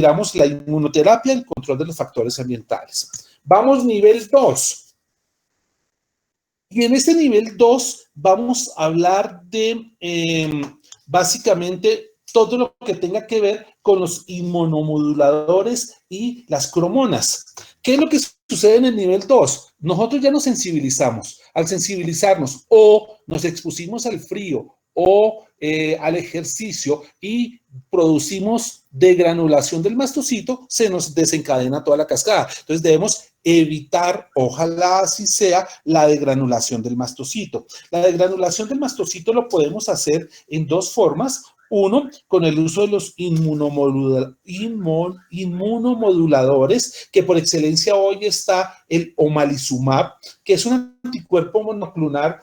miramos la inmunoterapia, el control de los factores ambientales. Vamos nivel 2. Y en este nivel 2 vamos a hablar de básicamente todo lo que tenga que ver con los inmunomoduladores y las cromonas. ¿Qué es lo que sucede en el nivel 2? Nosotros ya nos sensibilizamos. Al sensibilizarnos o nos expusimos al frío o al ejercicio y producimos degranulación del mastocito, se nos desencadena toda la cascada. Entonces debemos evitar, ojalá así sea, la degranulación del mastocito. La degranulación del mastocito lo podemos hacer en dos formas. Uno, con el uso de los inmunomoduladores, que por excelencia hoy está el omalizumab, que es un anticuerpo monoclonal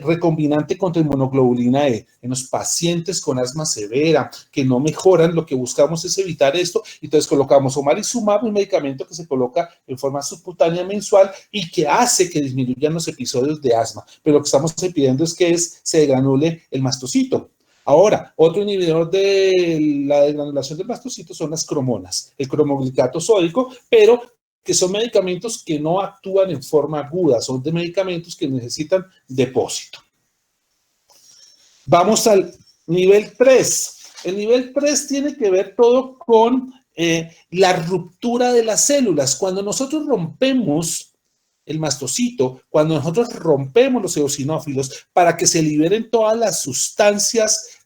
recombinante contra inmunoglobulina E. En los pacientes con asma severa que no mejoran, lo que buscamos es evitar esto. Entonces colocamos omalizumab, un medicamento que se coloca en forma subcutánea mensual y que hace que disminuyan los episodios de asma. Pero lo que estamos pidiendo es que se degranule el mastocito. Ahora, otro inhibidor de la degranulación del mastocito son las cromonas, el cromoglicato sódico, pero que son medicamentos que no actúan en forma aguda, son de medicamentos que necesitan depósito. Vamos al nivel 3. El nivel 3 tiene que ver todo con la ruptura de las células. Cuando nosotros rompemos el mastocito, cuando nosotros rompemos los eosinófilos para que se liberen todas las sustancias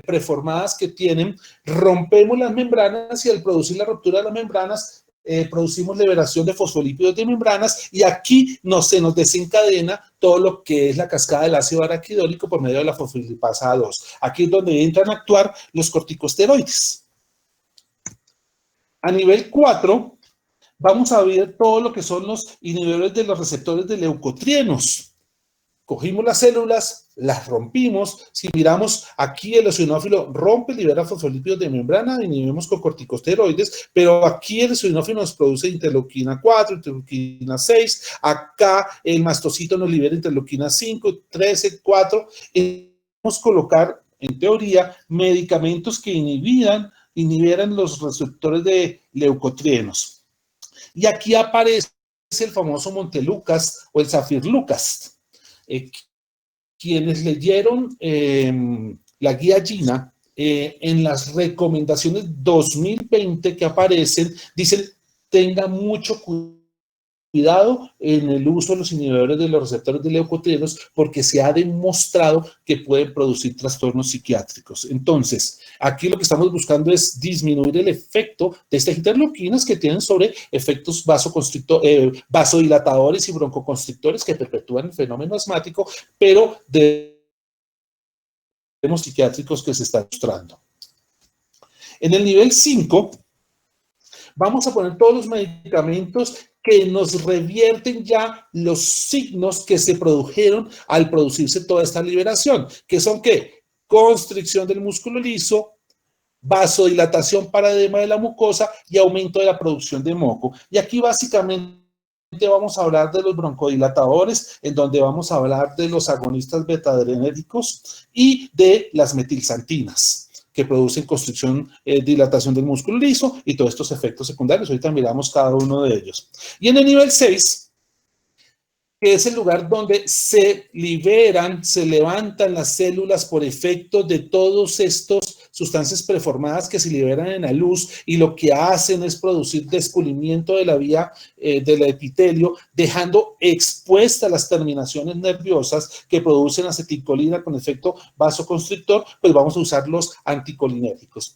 preformadas que tienen, rompemos las membranas y al producir la ruptura de las membranas producimos liberación de fosfolípidos de membranas y aquí se nos desencadena todo lo que es la cascada del ácido araquidólico por medio de la fosfolipasa 2. Aquí es donde entran a actuar los corticosteroides. A nivel 4, vamos a ver todo lo que son los inhibidores de los receptores de leucotrienos. Cogimos las células, las rompimos. Si miramos aquí, el eosinófilo rompe, libera fosfolípidos de membrana, inhibimos con corticosteroides, pero aquí el eosinófilo nos produce interleuquina 4, interleuquina 6. Acá el mastocito nos libera interleuquina 5, 13, 4. Y podemos colocar, en teoría, medicamentos que inhibieran los receptores de leucotrienos. Y aquí aparece el famoso Montelukast o el Zafirlukast. Quienes leyeron la guía GINA, en las recomendaciones 2020 que aparecen, dicen tenga mucho cuidado en el uso de los inhibidores de los receptores de leucotrienos porque se ha demostrado que pueden producir trastornos psiquiátricos. Entonces, aquí lo que estamos buscando es disminuir el efecto de estas interleuquinas que tienen sobre efectos vasodilatadores y broncoconstrictores que perpetúan el fenómeno asmático, pero de los psiquiátricos que se están mostrando. En el nivel 5, vamos a poner todos los medicamentos que nos revierten ya los signos que se produjeron al producirse toda esta liberación, que son ¿qué? Constricción del músculo liso, vasodilatación para edema de la mucosa y aumento de la producción de moco. Y aquí básicamente vamos a hablar de los broncodilatadores, en donde vamos a hablar de los agonistas beta-adrenérgicos y de las metilxantinas, que producen constricción, dilatación del músculo liso y todos estos efectos secundarios. Ahorita miramos cada uno de ellos. Y en el nivel 6, que es el lugar donde se liberan, se levantan las células por efecto de todos estos sustancias preformadas que se liberan en la luz y lo que hacen es producir descubrimiento de la vía del epitelio, dejando expuestas las terminaciones nerviosas que producen acetilcolina con efecto vasoconstrictor, pues vamos a usar los anticolinérgicos.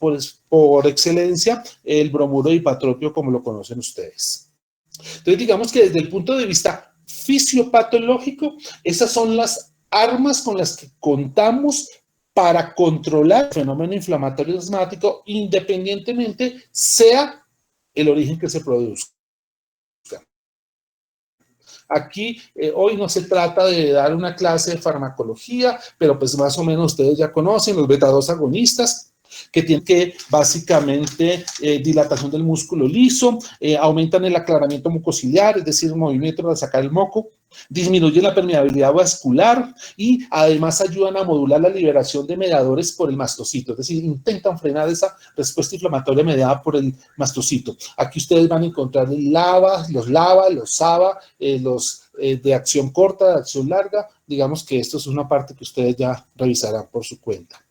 Por excelencia, el bromuro de hipatropio, como lo conocen ustedes. Entonces, digamos que desde el punto de vista fisiopatológico, esas son las armas con las que contamos para controlar el fenómeno inflamatorio asmático, independientemente sea el origen que se produzca. Aquí hoy no se trata de dar una clase de farmacología, pero pues más o menos ustedes ya conocen los beta-2 agonistas, que tienen que básicamente dilatación del músculo liso, aumentan el aclaramiento mucociliar, es decir, el movimiento para sacar el moco, disminuyen la permeabilidad vascular y además ayudan a modular la liberación de mediadores por el mastocito, es decir, intentan frenar esa respuesta inflamatoria mediada por el mastocito. Aquí ustedes van a encontrar los SABA, los de acción corta, de acción larga, digamos que esto es una parte que ustedes ya revisarán por su cuenta.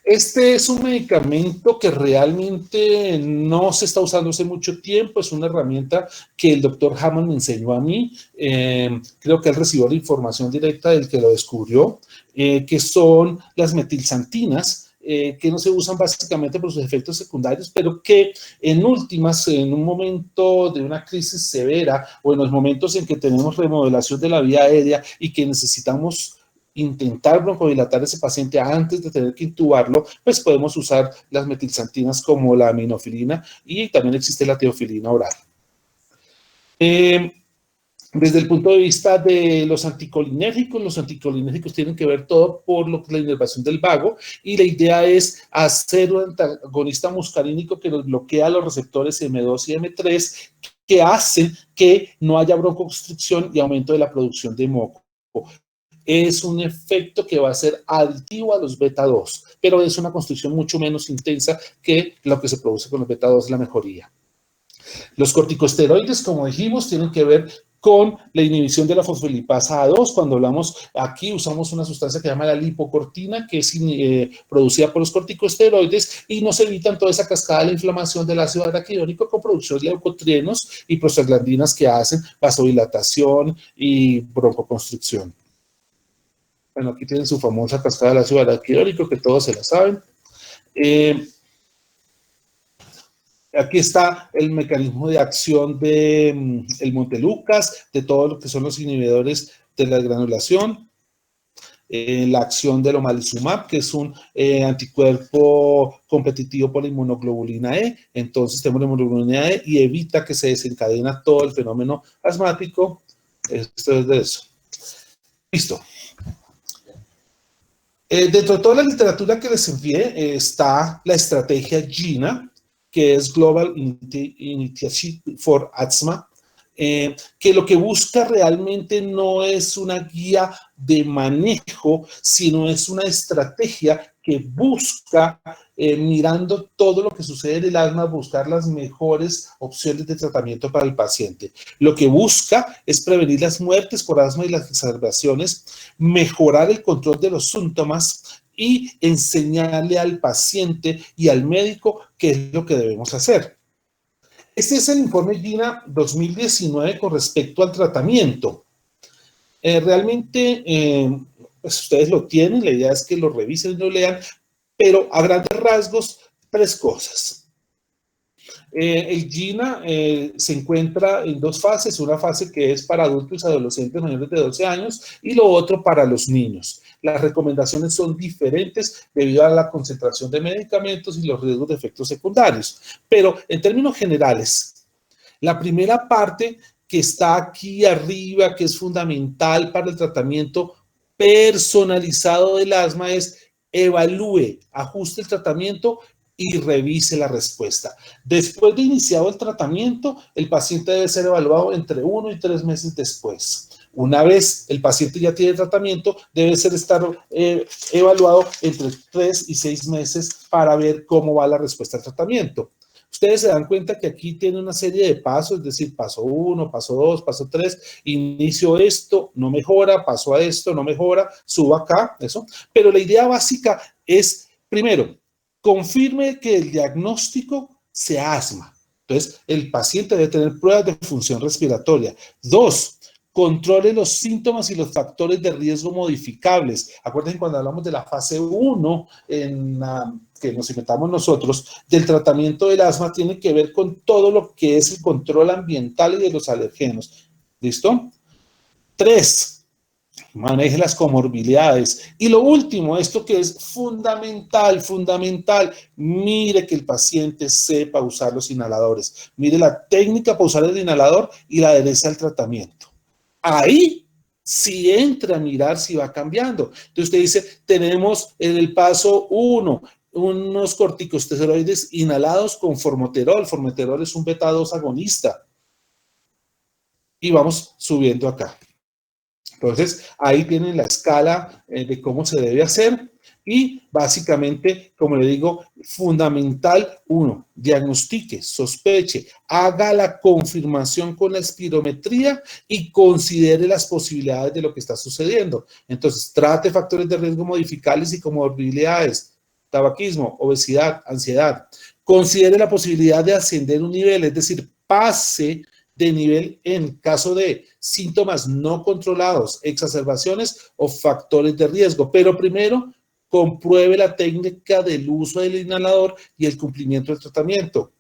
Este es un medicamento que realmente no se está usando hace mucho tiempo, es una herramienta que el doctor Hammond me enseñó a mí, creo que él recibió la información directa del que lo descubrió, que son las metilsantinas, que no se usan básicamente por sus efectos secundarios, pero que en últimas, en un momento de una crisis severa o en los momentos en que tenemos remodelación de la vía aérea y que necesitamos intentar broncodilatar a ese paciente antes de tener que intubarlo, pues podemos usar las metilsantinas como la aminofilina y también existe la teofilina oral. Desde el punto de vista de los anticolinérgicos tienen que ver todo por lo que es la inervación del vago y la idea es hacer un antagonista muscarínico que nos bloquea los receptores M2 y M3 que hacen que no haya broncoconstricción y aumento de la producción de moco. Es un efecto que va a ser aditivo a los beta 2, pero es una constricción mucho menos intensa que lo que se produce con los beta 2, la mejoría. Los corticosteroides, como dijimos, tienen que ver con la inhibición de la fosfolipasa A2. Cuando hablamos aquí, usamos una sustancia que se llama la lipocortina, que es producida por los corticosteroides y nos evitan toda esa cascada de la inflamación del ácido araquidónico con producción de leucotrienos y prostaglandinas que hacen vasodilatación y broncoconstricción. Bueno, aquí tienen su famosa cascada del ácido araquidónico, que todos se la saben. Aquí está el mecanismo de acción de el Montelukast, de todo lo que son los inhibidores de la granulación. La acción del omalizumab, que es un anticuerpo competitivo por la inmunoglobulina E. Entonces tenemos la inmunoglobulina E y evita que se desencadena todo el fenómeno asmático. Esto es de eso. Listo. Dentro de toda la literatura que les envié está la estrategia GINA, que es Global Initiative for Asthma, que lo que busca realmente no es una guía de manejo, sino es una estrategia que busca, mirando todo lo que sucede en el asma, buscar las mejores opciones de tratamiento para el paciente. Lo que busca es prevenir las muertes por asma y las exacerbaciones, mejorar el control de los síntomas y enseñarle al paciente y al médico qué es lo que debemos hacer. Este es el informe GINA 2019 con respecto al tratamiento. Realmente, pues ustedes lo tienen, la idea es que lo revisen y lo lean, pero a grandes rasgos, 3 cosas. El GINA se encuentra en 2 fases, una fase que es para adultos y adolescentes mayores de 12 años y lo otro para los niños. Las recomendaciones son diferentes debido a la concentración de medicamentos y los riesgos de efectos secundarios. Pero en términos generales, la primera parte que está aquí arriba, que es fundamental para el tratamiento personalizado del asma, es evalúe, ajuste el tratamiento y revise la respuesta. Después de iniciado el tratamiento, el paciente debe ser evaluado entre 1 y 3 meses después. Una vez el paciente ya tiene tratamiento, debe estar evaluado entre 3 y 6 meses para ver cómo va la respuesta al tratamiento. Ustedes se dan cuenta que aquí tiene una serie de pasos, es decir, paso 1, paso 2, paso 3, inicio esto, no mejora, paso a esto, no mejora, subo acá, eso. Pero la idea básica es, primero, confirme que el diagnóstico sea asma. Entonces, el paciente debe tener pruebas de función respiratoria. 2, controle los síntomas y los factores de riesgo modificables. Acuérdense cuando hablamos de la fase 1 que nos inventamos nosotros, del tratamiento del asma, tiene que ver con todo lo que es el control ambiental y de los alergenos. ¿Listo? 3, maneje las comorbilidades. Y lo último, esto que es fundamental, mire que el paciente sepa usar los inhaladores. Mire la técnica para usar el inhalador y la adereza al tratamiento. Ahí sí entra a mirar si va cambiando. Entonces usted dice, tenemos en el paso 1 unos corticosteroides inhalados con formoterol. Formoterol es un beta 2 agonista. y vamos subiendo acá. Entonces, ahí tienen la escala de cómo se debe hacer y básicamente, como le digo, fundamental, uno, diagnostique, sospeche, haga la confirmación con la espirometría y considere las posibilidades de lo que está sucediendo. Entonces, trate factores de riesgo modificables y comorbilidades, tabaquismo, obesidad, ansiedad. Considere la posibilidad de ascender un nivel, es decir, pase de nivel en caso de síntomas no controlados, exacerbaciones o factores de riesgo. Pero primero, compruebe la técnica del uso del inhalador y el cumplimiento del tratamiento.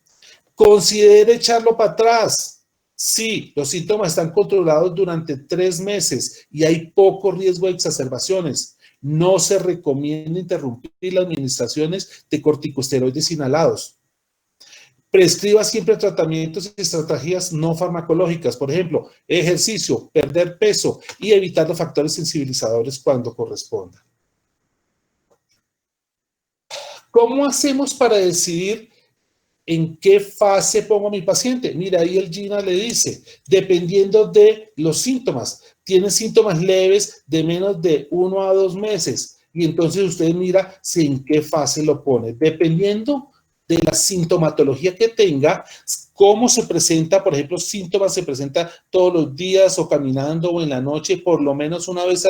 Considere echarlo para atrás. Sí, los síntomas están controlados durante 3 meses y hay poco riesgo de exacerbaciones. No se recomienda interrumpir las administraciones de corticosteroides inhalados. Prescriba siempre tratamientos y estrategias no farmacológicas, por ejemplo, ejercicio, perder peso y evitar los factores sensibilizadores cuando corresponda. ¿Cómo hacemos para decidir en qué fase pongo a mi paciente? Mira, ahí el GINA le dice, dependiendo de los síntomas, tiene síntomas leves de menos de 1 a 2 meses y entonces usted mira si en qué fase lo pone, dependiendo de la sintomatología que tenga, cómo se presenta, por ejemplo, síntomas se presenta todos los días o caminando o en la noche, por lo menos una vez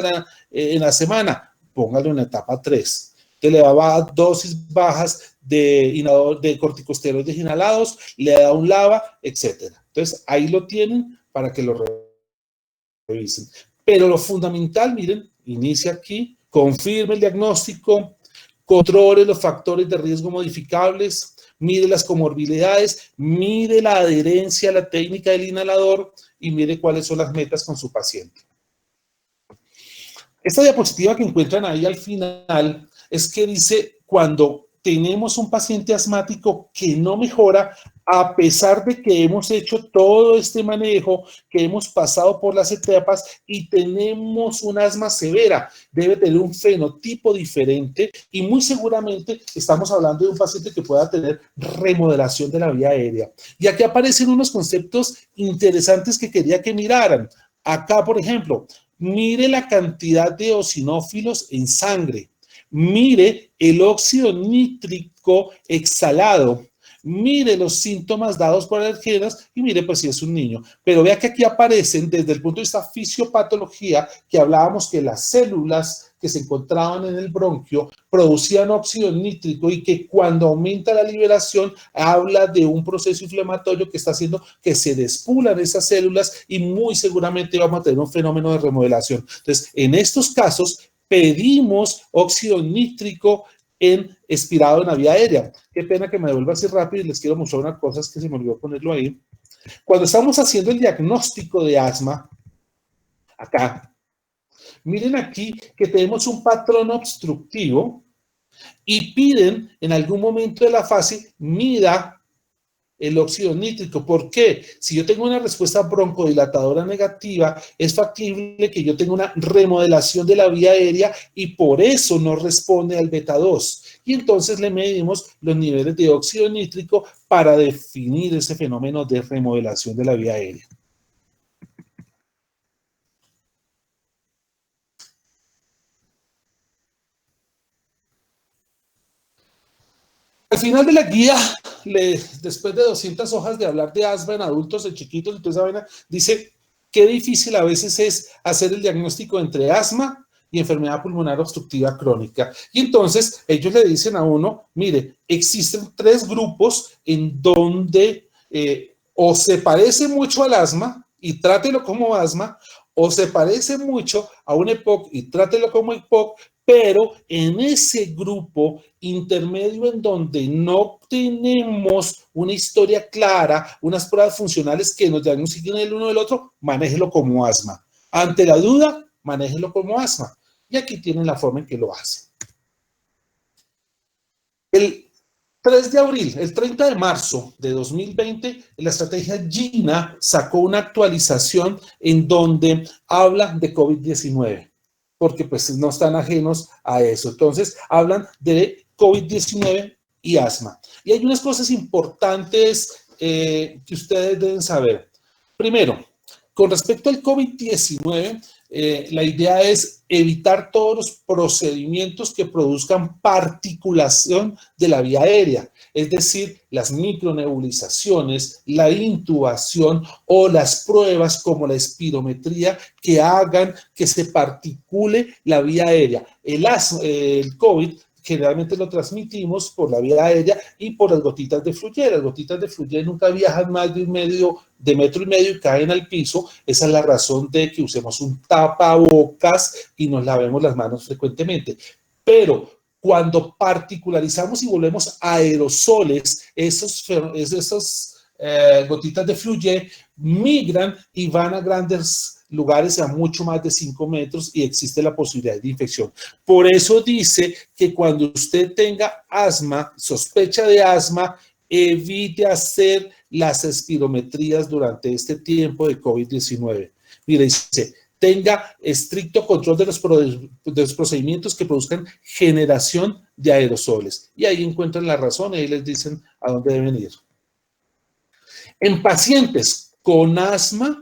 en la semana, póngalo en la etapa 3. Te le va a dar dosis bajas de corticosteroides inhalados, le da un LABA, etc. Entonces, ahí lo tienen para que lo revisen. Pero lo fundamental, miren, inicia aquí, confirme el diagnóstico, controle los factores de riesgo modificables, mide las comorbilidades, mide la adherencia a la técnica del inhalador y mire cuáles son las metas con su paciente. Esta diapositiva que encuentran ahí al final es que dice cuando tenemos un paciente asmático que no mejora, a pesar de que hemos hecho todo este manejo, que hemos pasado por las etapas y tenemos un asma severa, debe tener un fenotipo diferente y muy seguramente estamos hablando de un paciente que pueda tener remodelación de la vía aérea. Y aquí aparecen unos conceptos interesantes que quería que miraran. Acá, por ejemplo, mire la cantidad de eosinófilos en sangre. Mire el óxido nítrico exhalado, mire los síntomas dados por alergenas y mire pues si es un niño. Pero vea que aquí aparecen desde el punto de vista fisiopatología que hablábamos que las células que se encontraban en el bronquio producían óxido nítrico y que cuando aumenta la liberación habla de un proceso inflamatorio que está haciendo que se despulan esas células y muy seguramente vamos a tener un fenómeno de remodelación. Entonces, en estos casos pedimos óxido nítrico expirado en la vía aérea. Qué pena que me devuelva así rápido y les quiero mostrar unas cosas que se me olvidó ponerlo ahí. Cuando estamos haciendo el diagnóstico de asma, acá, miren aquí que tenemos un patrón obstructivo y piden en algún momento de la fase, mida el óxido nítrico. ¿Por qué? Si yo tengo una respuesta broncodilatadora negativa, es factible que yo tenga una remodelación de la vía aérea y por eso no responde al beta 2. Y entonces le medimos los niveles de óxido nítrico para definir ese fenómeno de remodelación de la vía aérea. Al final de la guía, después de 200 hojas de hablar de asma en adultos, en chiquitos y toda esa vaina, dice qué difícil a veces es hacer el diagnóstico entre asma y enfermedad pulmonar obstructiva crónica. Y entonces ellos le dicen a uno, mire, existen 3 grupos en donde o se parece mucho al asma y trátelo como asma, o se parece mucho a un EPOC y trátelo como EPOC, pero en ese grupo intermedio en donde no tenemos una historia clara, unas pruebas funcionales que nos diagnostiquen el uno del otro, manéjelo como asma. Ante la duda, manéjelo como asma. Y aquí tienen la forma en que lo hacen. El 3 de abril, el 30 de marzo de 2020, la estrategia GINA sacó una actualización en donde habla de COVID-19. Porque pues no están ajenos a eso. Entonces, hablan de COVID-19 y asma. Y hay unas cosas importantes que ustedes deben saber. Primero, Con respecto al COVID-19, la idea es evitar todos los procedimientos que produzcan particulación de la vía aérea, es decir, las micronebulizaciones, la intubación o las pruebas como la espirometría que hagan que se particule la vía aérea. El COVID generalmente lo transmitimos por la vía aérea y por las gotitas de Fluye. Las gotitas de Fluye nunca viajan más de metro y medio y caen al piso. Esa es la razón de que usemos un tapabocas y nos lavemos las manos frecuentemente. Pero cuando particularizamos y volvemos aerosoles, esos gotitas de Fluye migran y van a grandes lugares a mucho más de 5 metros y existe la posibilidad de infección. Por eso dice que cuando usted tenga asma, sospecha de asma, evite hacer las espirometrías durante este tiempo de COVID-19. Mire, dice, tenga estricto control de los procedimientos que produzcan generación de aerosoles. Y ahí encuentran la razón y ahí les dicen a dónde deben ir. En pacientes con asma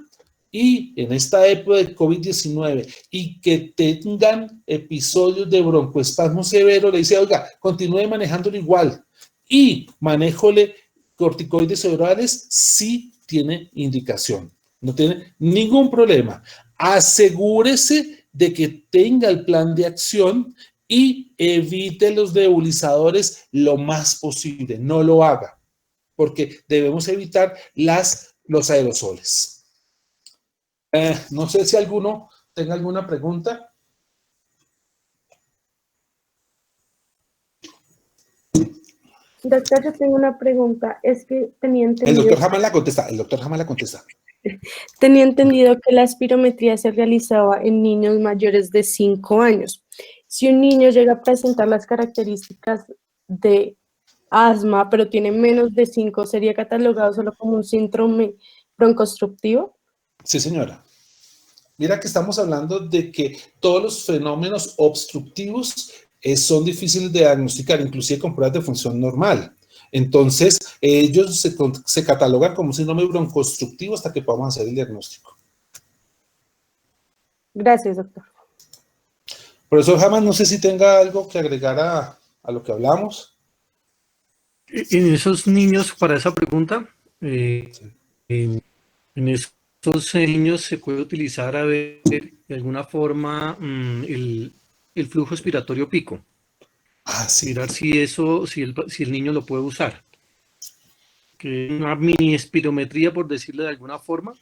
y en esta época de COVID-19 y que tengan episodios de broncoespasmo severo, le dice, oiga, continúe manejándolo igual y manéjole corticoides orales si tiene indicación. No tiene ningún problema. Asegúrese de que tenga el plan de acción y evite los nebulizadores lo más posible. No lo haga, porque debemos evitar los aerosoles. No sé si alguno tenga alguna pregunta. Doctor, yo tengo una pregunta. Es que tenía El entendido... doctor jamás la contesta, el doctor jamás la contesta. Tenía entendido que la espirometría se realizaba en niños mayores de 5 años. Si un niño llega a presentar las características de asma, pero tiene menos de 5, ¿sería catalogado solo como un síndrome broncoobstructivo? Sí, señora. Mira que estamos hablando de que todos los fenómenos obstructivos son difíciles de diagnosticar, inclusive con pruebas de función normal. Entonces, ellos se catalogan como síndrome broncoobstructivo hasta que podamos hacer el diagnóstico. Gracias, doctor. Profesor Jamas, no sé si tenga algo que agregar a lo que hablamos. En esos niños, para esa pregunta, en esos niños se puede utilizar, a ver, de alguna forma, el flujo expiratorio pico. Sí. Mirar si el niño lo puede usar. Que es una mini espirometría, por decirlo de alguna forma,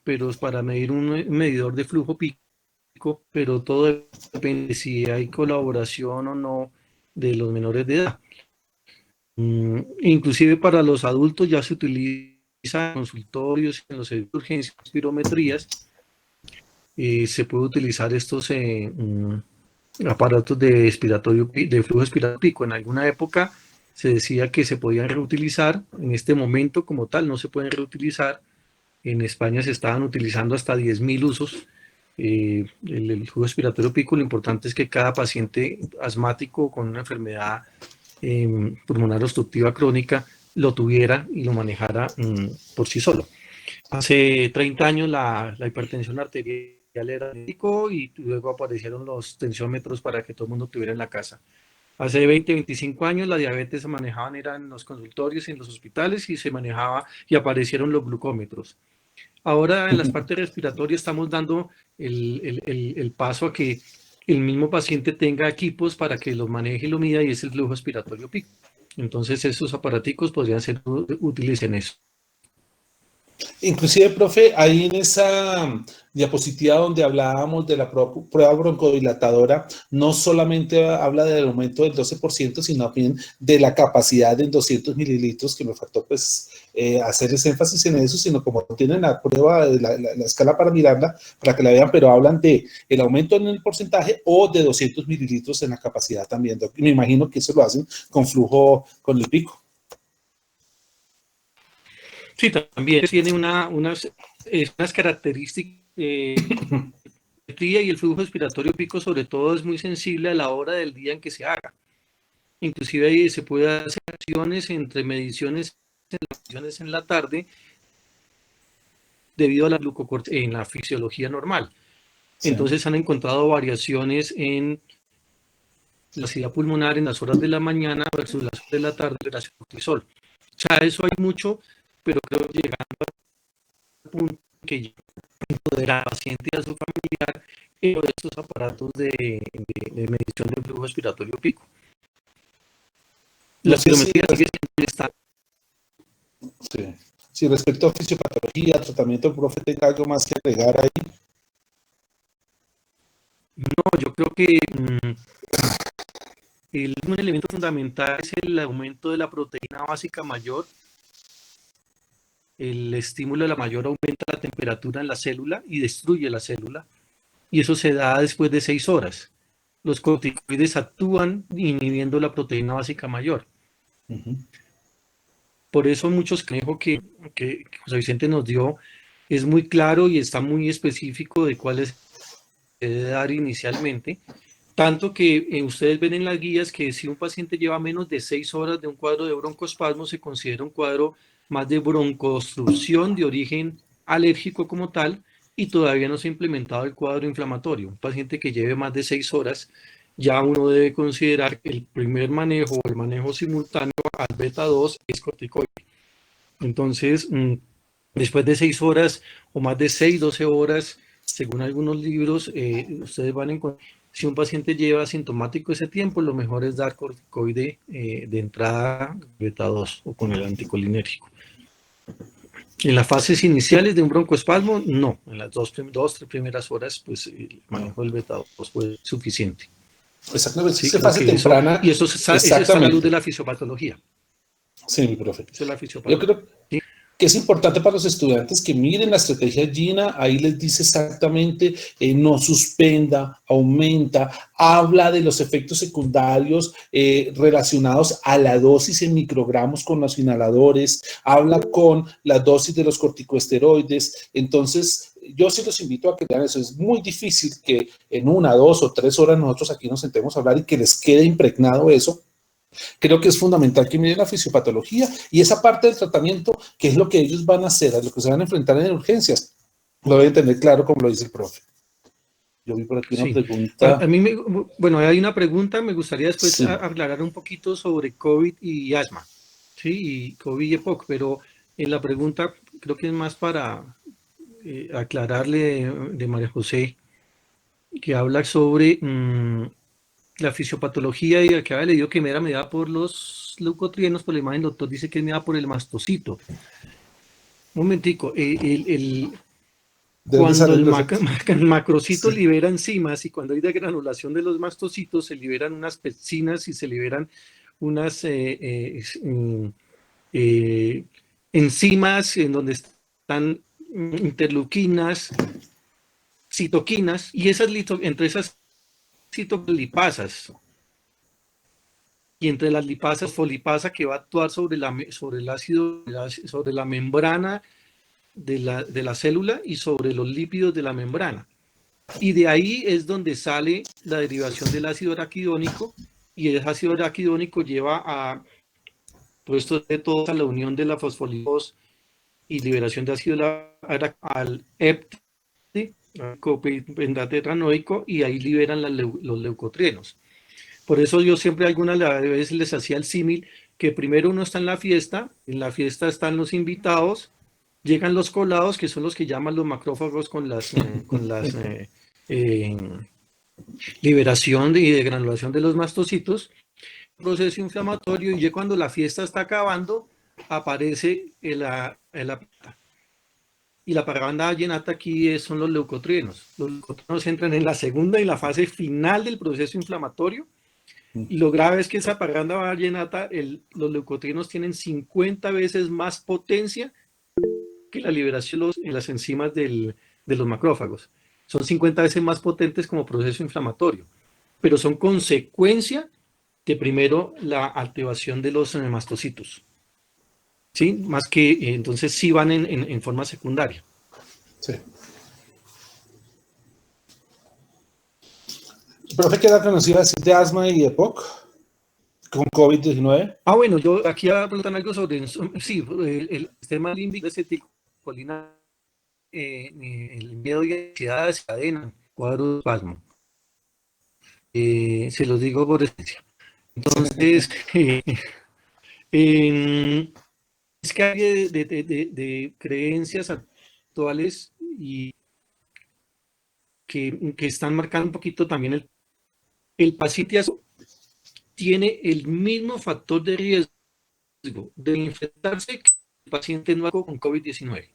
pero es para medir un medidor de flujo pico, pero todo depende de si hay colaboración o no de los menores de edad. Inclusive para los adultos ya se utiliza en consultorios, en los servicios de urgencias, espirometrías, se puede utilizar estos aparatos de flujo expiratorio pico. En alguna época se decía que se podían reutilizar, en este momento como tal no se pueden reutilizar. En España se estaban utilizando hasta 10.000 usos. El flujo expiratorio pico, lo importante es que cada paciente asmático con una enfermedad pulmonar obstructiva crónica lo tuviera y lo manejara por sí solo. Hace 30 años la hipertensión arterial era médico y luego aparecieron los tensiómetros para que todo el mundo tuviera en la casa. Hace 20, 25 años la diabetes se manejaban, eran en los consultorios, en los hospitales y se manejaba y aparecieron los glucómetros. Ahora en las partes respiratorias estamos dando el paso a que el mismo paciente tenga equipos para que los maneje y lo mida y es el flujo expiratorio pico. Entonces esos aparaticos podrían ser útiles en eso. Inclusive, profe, ahí en esa diapositiva donde hablábamos de la prueba broncodilatadora, no solamente habla del aumento del 12%, sino también de la capacidad en 200 mililitros, que me faltó pues hacer ese énfasis en eso, sino como tienen la prueba, la escala para mirarla, para que la vean, pero hablan de el aumento en el porcentaje o de 200 mililitros en la capacidad también. Me imagino que eso lo hacen con flujo, con el pico. Sí, también tiene unas características. Y el flujo respiratorio pico sobre todo es muy sensible a la hora del día en que se haga. Inclusive ahí se puede hacer acciones entre mediciones en la tarde debido a la glucocorticoide en la fisiología normal. Sí. Entonces han encontrado variaciones en la acidez pulmonar en las horas de la mañana versus las horas de la tarde en relación al cortisol. O sea, eso hay mucho, pero creo que llegando al punto que ya de la paciente y a su familiar en estos aparatos de medición del flujo respiratorio pico. La spirometría sigue siendo el estándar. Sí. Sí, respecto a fisiopatología, tratamiento, el profe, ¿tenga algo más que agregar ahí? No, yo creo que un elemento fundamental es el aumento de la proteína básica mayor. El estímulo de la mayor aumenta la temperatura en la célula y destruye la célula. Y eso se da después de 6 horas. Los corticoides actúan inhibiendo la proteína básica mayor. Por eso muchos consejos que José Vicente nos dio es muy claro y está muy específico de cuáles se debe dar inicialmente. Tanto que ustedes ven en las guías que si un paciente lleva menos de 6 horas de un cuadro de broncoespasmo, se considera un cuadro más de broncoobstrucción de origen alérgico como tal, y todavía no se ha implementado el cuadro inflamatorio. Un paciente que lleve más de 6 horas, ya uno debe considerar que el primer manejo o el manejo simultáneo al beta 2 es corticoide. Entonces, después de 6 horas o más de 6, 12 horas, según algunos libros, ustedes van a encontrar, si un paciente lleva asintomático ese tiempo, lo mejor es dar corticoide de entrada beta 2 o con el anticolinérgico. En las fases iniciales de un broncoespasmo, no. En las 2-3 primeras horas, pues el manejo del beta 2 fue suficiente. Exactamente. Sí, fase temprana. Y eso es a la luz de la fisiopatología. Sí, mi profe. Esa es la fisiopatología. Yo creo que es importante para los estudiantes que miren la estrategia GINA, ahí les dice exactamente, no suspenda, aumenta, habla de los efectos secundarios relacionados a la dosis en microgramos con los inhaladores, habla con la dosis de los corticosteroides. Entonces, yo sí los invito a que vean eso. Es muy difícil que en 1, 2 o 3 horas nosotros aquí nos sentemos a hablar y que les quede impregnado eso. Creo que es fundamental que miren la fisiopatología y esa parte del tratamiento, que es lo que ellos van a hacer, a lo que se van a enfrentar en urgencias, lo deben tener claro como lo dice el profe. Yo vi por aquí una pregunta. A mí bueno, hay una pregunta, me gustaría después aclarar un poquito sobre COVID y asma, ¿sí? Y COVID y EPOC, pero en la pregunta creo que es más para aclararle de María José, que habla sobre la fisiopatología y que había leído que era medida por los leucotrienos, por la imagen del doctor dice que es medida por el mastocito. Un momentico, cuando el macrocito libera enzimas y cuando hay degranulación de los mastocitos se liberan unas pepsinas y se liberan unas enzimas en donde están interleuquinas, citoquinas, y entre esas citolipasas y entre las lipasas folipasa que va a actuar sobre el ácido, sobre la membrana de la célula y sobre los lípidos de la membrana. Y de ahí es donde sale la derivación del ácido araquidónico, y el ácido araquidónico lleva a puesto de todos a la unión de la fosfolipos y liberación de ácido al EPT, pendatetranoico, y ahí liberan los leucotrienos. Por eso yo siempre algunas veces les hacía el símil que primero uno está en la fiesta están los invitados, llegan los colados, que son los que llaman los macrófagos con las liberación y degranulación de los mastocitos, proceso inflamatorio, y ya cuando la fiesta está acabando, aparece la y la parranda vallenata aquí son los leucotrienos. Los leucotrienos entran en la segunda y la fase final del proceso inflamatorio. Y lo grave es que esa parranda vallenata, los leucotrienos tienen 50 veces más potencia que la liberación en las enzimas de los macrófagos. Son 50 veces más potentes como proceso inflamatorio, pero son consecuencia de primero la activación de los mastocitos. ¿Sí? Más que entonces sí van en forma secundaria. Sí. ¿El profe queda conocido de asma y EPOC con COVID-19? Bueno, yo aquí voy a preguntar algo sobre, sí, el sistema límbico aceticolina el miedo y ansiedad desencadenan cuadros de espasmo. Se los digo por experiencia. Entonces, es que hay de creencias actuales y que están marcando un poquito también el paciente tiene el mismo factor de riesgo de infectarse que el paciente nuevo con COVID-19.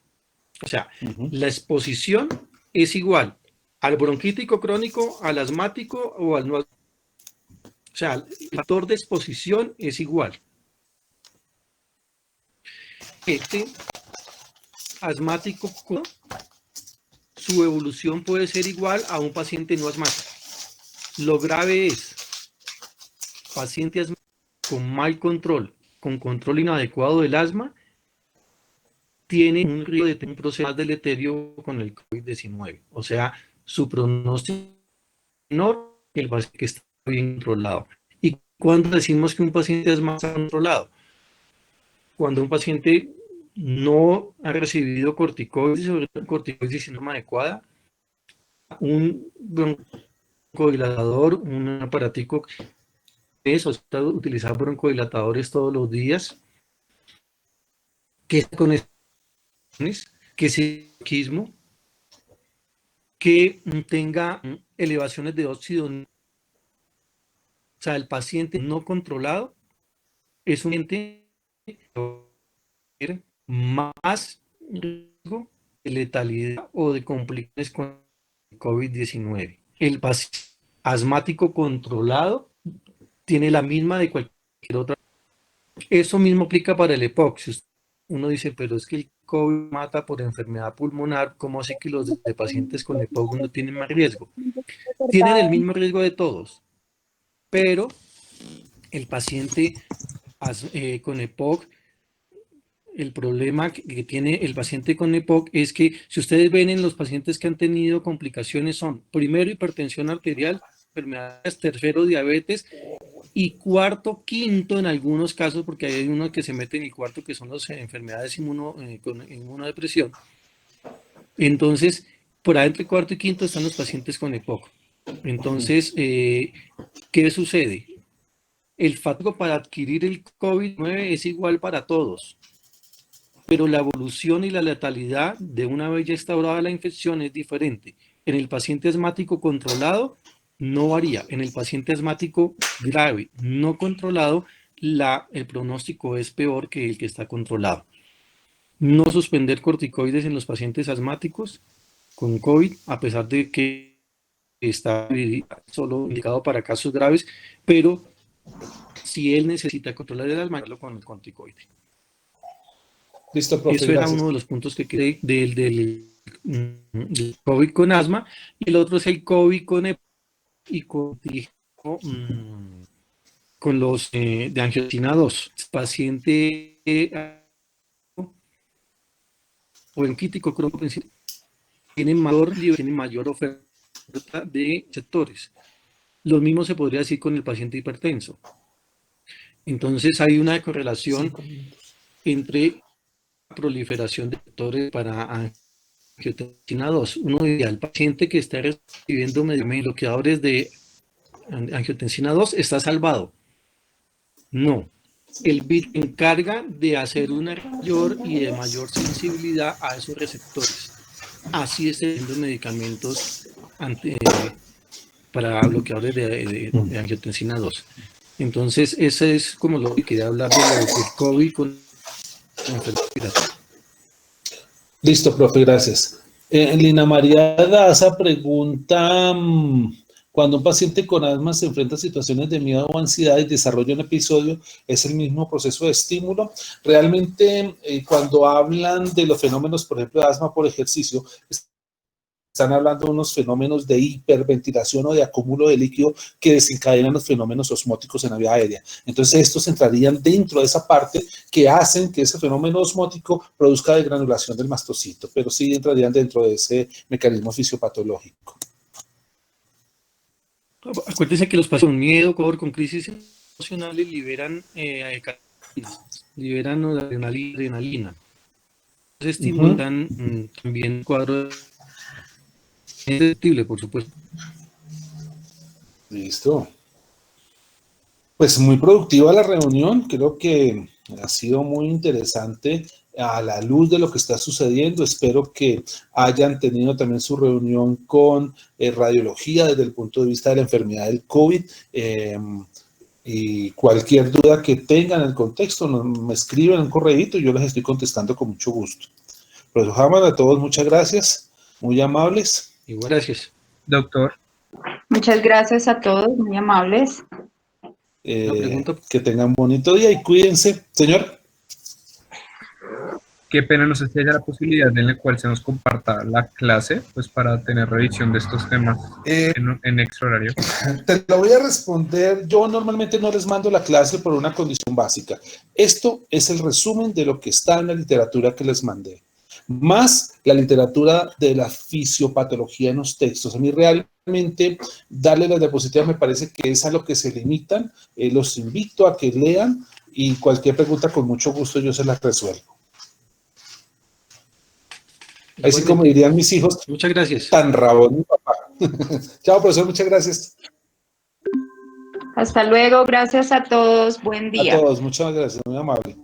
O sea, la exposición es igual al bronquítico crónico, al asmático o al no. O sea, el factor de exposición es igual. Este asmático, su evolución puede ser igual a un paciente no asmático. Lo grave es paciente asmático con mal control, con control inadecuado del asma, tiene un riesgo de tener un proceso más deleterio con el COVID-19. O sea, su pronóstico es menor que el paciente que está bien controlado. ¿Y cuándo decimos que un paciente es más controlado? Cuando un paciente no ha recibido corticoides o corticoides de forma adecuada, un broncodilatador, un aparatico eso, está utilizando broncodilatadores todos los días, que con que psiquismo, que tenga elevaciones de óxido, o sea, el paciente no controlado es un paciente más riesgo de letalidad o de complicaciones con COVID-19. El paciente asmático controlado tiene la misma de cualquier otra. Eso mismo aplica para el EPOC. Si uno dice, pero es que el COVID mata por enfermedad pulmonar, ¿cómo así que los de pacientes con EPOC no tienen más riesgo? Tienen el mismo riesgo de todos, pero el paciente con EPOC, el problema que tiene el paciente con EPOC es que si ustedes ven en los pacientes que han tenido complicaciones son primero hipertensión arterial, enfermedades, tercero diabetes y cuarto, quinto en algunos casos, porque hay uno que se mete en el cuarto que son las enfermedades con inmunodepresión. Entonces, por ahí entre cuarto y quinto están los pacientes con EPOC. Entonces, ¿qué sucede? El factor para adquirir el COVID-19 es igual para todos, pero la evolución y la letalidad de una vez ya instaurada la infección es diferente. En el paciente asmático controlado no varía. En el paciente asmático grave no controlado, el pronóstico es peor que el que está controlado. No suspender corticoides en los pacientes asmáticos con COVID, a pesar de que está solo indicado para casos graves, pero si él necesita controlar el asma, con el corticoide. Listo, profe, eso era gracias. uno de los puntos que quedé del COVID con asma, y el otro es el COVID con y con los de angiotensina 2. Paciente o bronquítico crónico tiene mayor oferta de receptores. Lo mismo se podría decir con el paciente hipertenso. Entonces hay una correlación entre la proliferación de receptores para angiotensina 2. Uno diría, el paciente que está recibiendo bloqueadores de angiotensina 2 está salvado. No. El BIT encarga de hacer una mayor y de mayor sensibilidad a esos receptores. Así es teniendo medicamentos para bloqueadores de angiotensina 2. Entonces, ese es como lo que quería hablar del COVID con enfermedad respiratoria. Listo, profe, gracias. Lina María Daza pregunta, cuando un paciente con asma se enfrenta a situaciones de miedo o ansiedad y desarrolla un episodio, ¿es el mismo proceso de estímulo? Realmente, cuando hablan de los fenómenos, por ejemplo, de asma por ejercicio, están hablando de unos fenómenos de hiperventilación o de acúmulo de líquido que desencadenan los fenómenos osmóticos en la vía aérea. Entonces, estos entrarían dentro de esa parte que hacen que ese fenómeno osmótico produzca desgranulación del mastocito, pero sí entrarían dentro de ese mecanismo fisiopatológico. Acuérdense que los pacientes con miedo, con crisis emocionales liberan adrenalina. estimulan también el cuadro detectible, por supuesto. Listo. Pues muy productiva la reunión, creo que ha sido muy interesante a la luz de lo que está sucediendo. Espero que hayan tenido también su reunión con radiología desde el punto de vista de la enfermedad del COVID. Y cualquier duda que tengan en el contexto, me escriben un correíto y yo les estoy contestando con mucho gusto. Profesor Hamann, a todos muchas gracias, muy amables. Igual, gracias. Doctor. Muchas gracias a todos, muy amables. Que tengan bonito día y cuídense. Señor. Qué pena, no sé si haya la posibilidad en la cual se nos comparta la clase, pues para tener revisión de estos temas en extra horario. Te lo voy a responder. Yo normalmente no les mando la clase por una condición básica. Esto es el resumen de lo que está en la literatura que les mandé, más la literatura de la fisiopatología en los textos. A mí realmente darle las diapositivas me parece que es a lo que se limitan. Los invito a que lean y cualquier pregunta con mucho gusto yo se las resuelvo. Así como dirían mis hijos, muchas gracias. Tan rabón mi papá. Chao, profesor, muchas gracias. Hasta luego, gracias a todos, buen día. A todos, muchas gracias, muy amable.